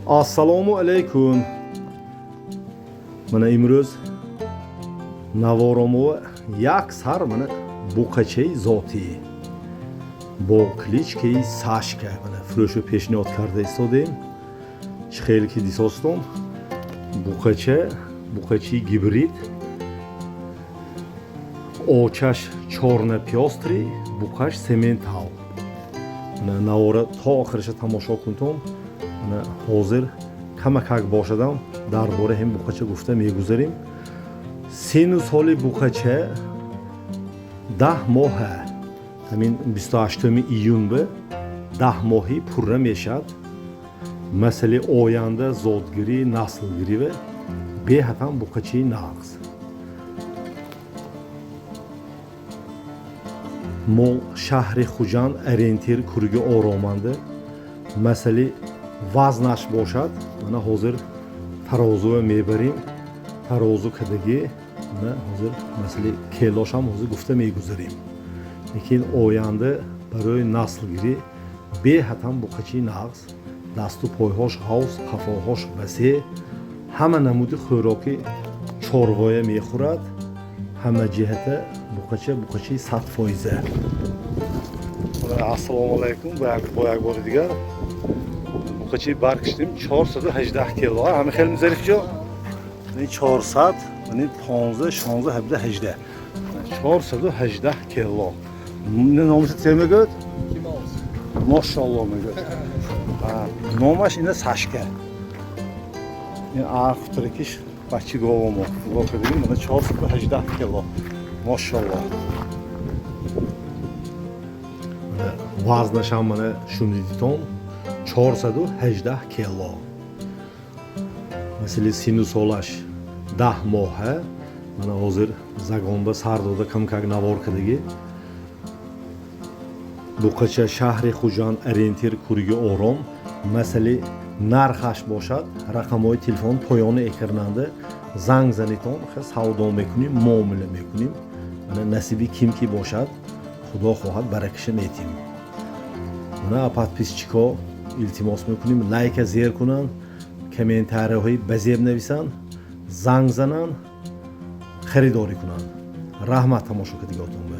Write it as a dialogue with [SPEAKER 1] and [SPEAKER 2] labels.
[SPEAKER 1] Assalomu alaykum. Mana imroz navoramu yak sar mana buqachai zoti با кличкаи Сашка mana фурӯшу пешниҳод карда истодем. Чӣ хеле ки дисостон буқачаи гибрид очаш чорна пёстри буқаш сементал. Mana навора то охириша тамошо кунтон. Mana ҳозир камак бошадам дар бораи ҳамин буқача гуфта мегузарем. Сину соли буқача 10 моҳа. ҳамин 28 июн ба 10 моҳӣ пурра мешад. масъалаи оянда зотгирӣ наслгирӣ ва беҳатам буқачаи нағз. мо шаҳри хуҷанд ориентир кӯриги ороманда масъалаи вазнаш бошад. мана ҳозир тарозуа мебарем. тарозу кадагӣ мана ҳозир масъалаи келошам ҳозир гуфта мегузарем. лекин оянда барои наслгирӣ беҳатам буқачаи нағз. дасту пойҳош ҳавз, қафоҳош васеъ, ҳама намуди хӯроки чорвоя мехӯрад. ҳама ҷиҳата буқачаи 100%. Ассалому алайкум. Бо як бори дигар буқачаи баркиштем 418 кило. ҳама хеле зарифҷо 400 15 16 17 18 418 кило. номаш чӣ мегӯяд? Мошалло мегӯяд. номаш ина Сашка. ин архутракиш бачи говомо. нигоҳ кунед, мана 418 кило. Мошалло. вазнаш ҳам мана шунидитон 418 кило. масъалаи сину солаш 10 моҳа. мана ҳозир загонда сар дода камкак навор кардагӣ. буқача шаҳри хуҷанд ориентир кӯриги ором. масъалаи нархаш бошад. рақамҳои телефон поёни экрананда занг занитон савдо мекунем, муомила мекунем. мана насиби ким ки бошад худо хоҳад баракиша метим. мана подписчико илтимос мекунем лайка зер кунанд, комментарияҳои базеб нависанд, занг зананд, харидорӣ кунанд. раҳмат тамошо кардиготон ба.